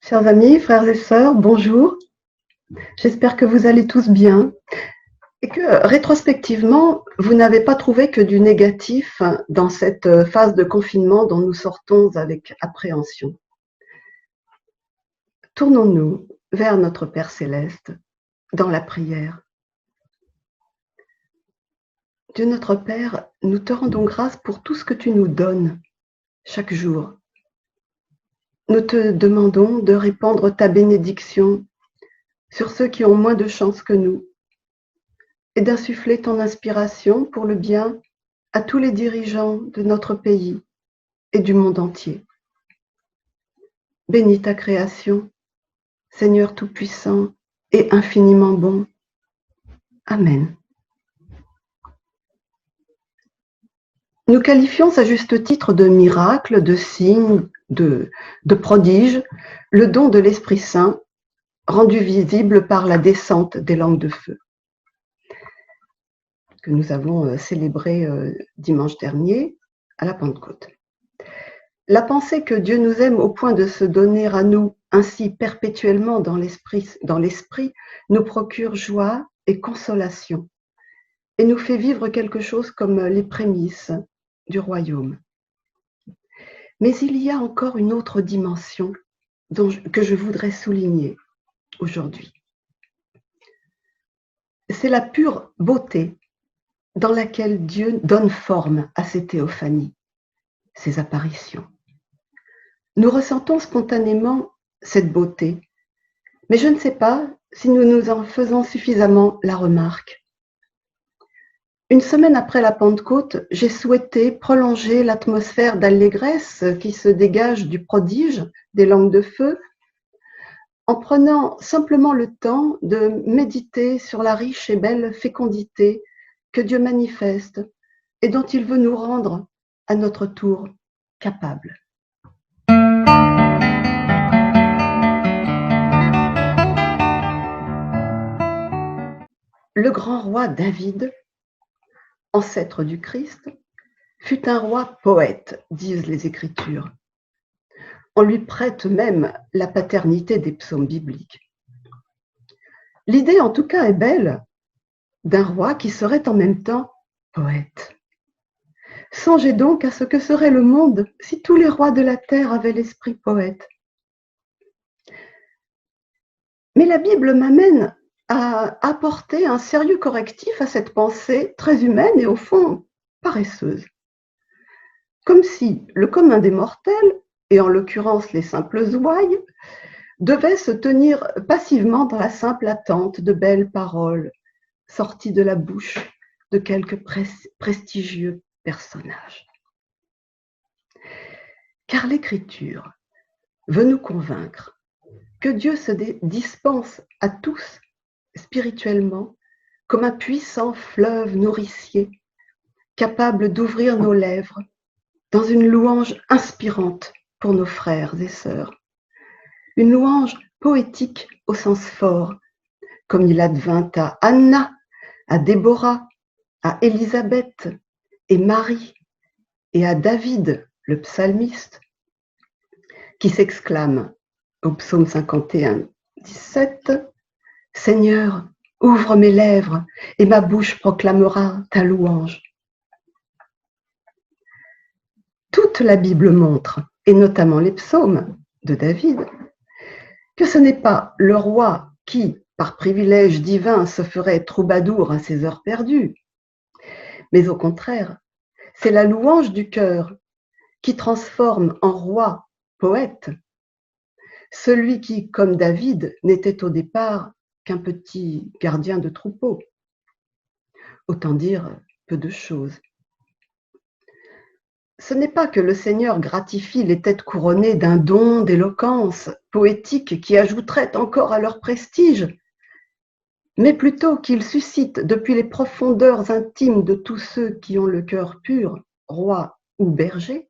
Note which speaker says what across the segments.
Speaker 1: Chers amis, frères et sœurs, bonjour. J'espère que vous allez tous bien et que rétrospectivement, vous n'avez pas trouvé que du négatif dans cette phase de confinement dont nous sortons avec appréhension. Tournons-nous vers notre Père céleste dans la prière. Dieu notre Père, nous te rendons grâce pour tout ce que tu nous donnes chaque jour. Nous te demandons de répandre ta bénédiction sur ceux qui ont moins de chance que nous et d'insuffler ton inspiration pour le bien à tous les dirigeants de notre pays et du monde entier. Bénis ta création, Seigneur Tout-Puissant et infiniment bon. Amen. Nous qualifions à juste titre de miracle, de signe, de prodige, le don de l'Esprit Saint, rendu visible par la descente des langues de feu, que nous avons célébré dimanche dernier à la Pentecôte. La pensée que Dieu nous aime au point de se donner à nous ainsi perpétuellement dans l'esprit nous procure joie et consolation et nous fait vivre quelque chose comme les prémices du royaume. Mais il y a encore une autre dimension que je voudrais souligner aujourd'hui. C'est la pure beauté dans laquelle Dieu donne forme à ces théophanies, ces apparitions. Nous ressentons spontanément cette beauté, mais je ne sais pas si nous nous en faisons suffisamment la remarque. Une semaine après la Pentecôte, j'ai souhaité prolonger l'atmosphère d'allégresse qui se dégage du prodige des langues de feu en prenant simplement le temps de méditer sur la riche et belle fécondité que Dieu manifeste et dont il veut nous rendre à notre tour capables. Le grand roi David, ancêtre du Christ, fut un roi poète, disent les Écritures. On lui prête même la paternité des psaumes bibliques. L'idée, en tout cas, est belle, d'un roi qui serait en même temps poète. Songez donc à ce que serait le monde si tous les rois de la terre avaient l'esprit poète. Mais la Bible m'amène à apporter un sérieux correctif à cette pensée très humaine et au fond paresseuse. Comme si le commun des mortels, et en l'occurrence les simples ouailles, devait se tenir passivement dans la simple attente de belles paroles sorties de la bouche de quelques prestigieux personnages. Car l'Écriture veut nous convaincre que Dieu se dispense à tous spirituellement comme un puissant fleuve nourricier, capable d'ouvrir nos lèvres dans une louange inspirante pour nos frères et sœurs. Une louange poétique au sens fort, comme il advint à Anna, à Déborah, à Élisabeth et Marie, et à David, le psalmiste, qui s'exclame au psaume 51, 17, « Seigneur, ouvre mes lèvres, et ma bouche proclamera ta louange. » Toute la Bible montre, et notamment les psaumes de David, que ce n'est pas le roi qui, par privilège divin, se ferait troubadour à ses heures perdues, mais au contraire, c'est la louange du cœur qui transforme en roi poète celui qui, comme David, n'était au départ qu'un petit gardien de troupeau. Autant dire peu de choses. Ce n'est pas que le Seigneur gratifie les têtes couronnées d'un don d'éloquence poétique qui ajouterait encore à leur prestige, mais plutôt qu'il suscite depuis les profondeurs intimes de tous ceux qui ont le cœur pur, rois ou bergers,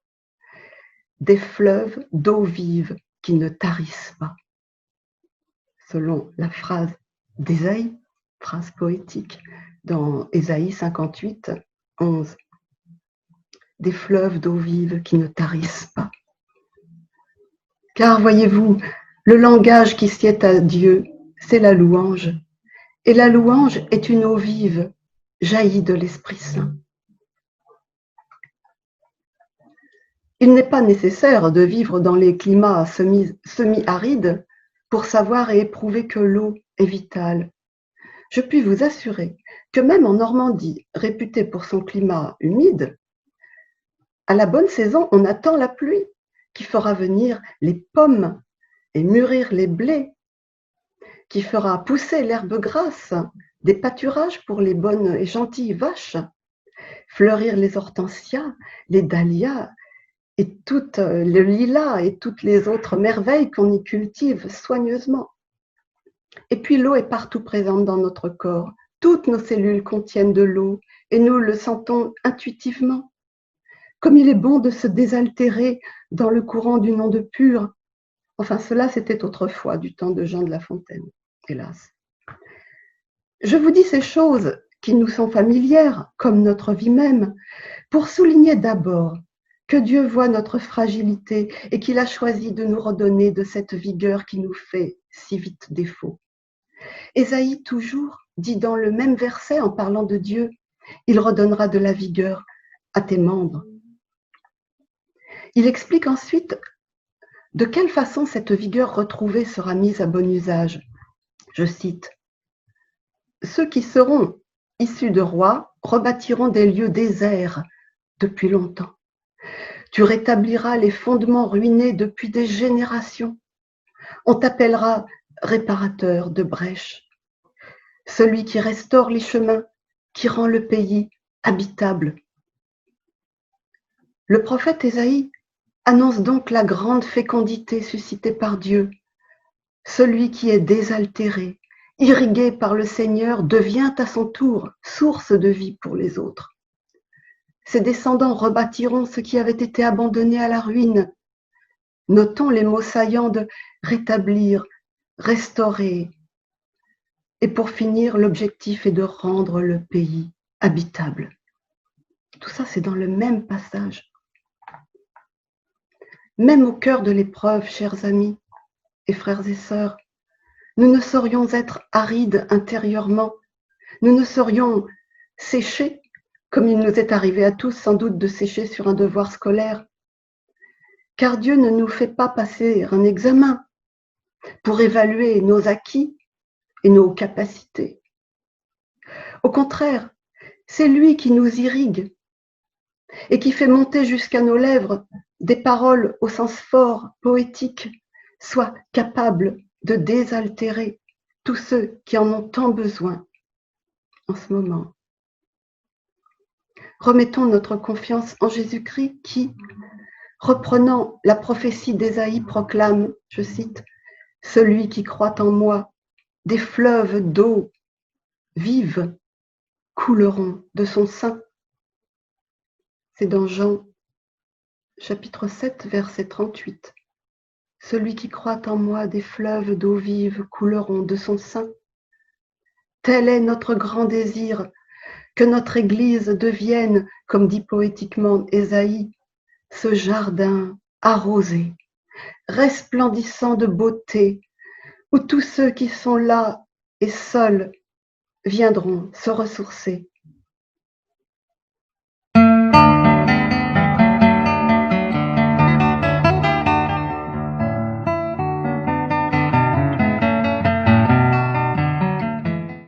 Speaker 1: des fleuves d'eau vive qui ne tarissent pas. Selon la phrase d'Ésaïe, phrase poétique, dans Ésaïe 58, 11. Des fleuves d'eau vive qui ne tarissent pas. Car voyez-vous, Le langage qui sied à Dieu, c'est la louange. Et la louange est une eau vive, jaillie de l'Esprit Saint. Il n'est pas nécessaire de vivre dans les climats semi-arides pour savoir et éprouver que l'eau est vitale. Je puis vous assurer que même en Normandie, réputée pour son climat humide, à la bonne saison, on attend la pluie qui fera venir les pommes et mûrir les blés, qui fera pousser l'herbe grasse, des pâturages pour les bonnes et gentilles vaches, fleurir les hortensias, les dahlias, et tout le lilas et toutes les autres merveilles qu'on y cultive soigneusement. Et puis l'eau est partout présente dans notre corps. Toutes nos cellules contiennent de l'eau et nous le sentons intuitivement. Comme il est bon de se désaltérer dans le courant d'une onde pure. Enfin, cela c'était autrefois, du temps de Jean de La Fontaine, hélas. Je vous dis ces choses qui nous sont familières, comme notre vie même, pour souligner d'abord que Dieu voit notre fragilité et qu'il a choisi de nous redonner de cette vigueur qui nous fait si vite défaut. Ésaïe toujours dit dans le même verset en parlant de Dieu, il redonnera de la vigueur à tes membres. Il explique ensuite de quelle façon cette vigueur retrouvée sera mise à bon usage. Je cite, « Ceux qui seront issus de rois rebâtiront des lieux déserts depuis longtemps. Tu rétabliras les fondements ruinés depuis des générations. On t'appellera réparateur de brèches, celui qui restaure les chemins, qui rend le pays habitable. » Le prophète Ésaïe annonce donc la grande fécondité suscitée par Dieu. Celui qui est désaltéré, irrigué par le Seigneur, devient à son tour source de vie pour les autres. Ses descendants rebâtiront ce qui avait été abandonné à la ruine. Notons les mots saillants de rétablir, restaurer. Et pour finir, l'objectif est de rendre le pays habitable. Tout ça, c'est dans le même passage. Même au cœur de l'épreuve, chers amis et frères et sœurs, nous ne saurions être arides intérieurement, nous ne serions séchés, comme il nous est arrivé à tous sans doute de sécher sur un devoir scolaire. Car Dieu ne nous fait pas passer un examen pour évaluer nos acquis et nos capacités. Au contraire, c'est lui qui nous irrigue et qui fait monter jusqu'à nos lèvres des paroles au sens fort, poétique, soit capables de désaltérer tous ceux qui en ont tant besoin en ce moment. Remettons notre confiance en Jésus-Christ qui, reprenant la prophétie d'Ésaïe, proclame, je cite, « Celui qui croit en moi, des fleuves d'eau vive couleront de son sein. » C'est dans Jean chapitre 7, verset 38. « Celui qui croit en moi, des fleuves d'eau vive couleront de son sein. » Tel est notre grand désir, que notre Église devienne, comme dit poétiquement Ésaïe, ce jardin arrosé, resplendissant de beauté, où tous ceux qui sont là et seuls viendront se ressourcer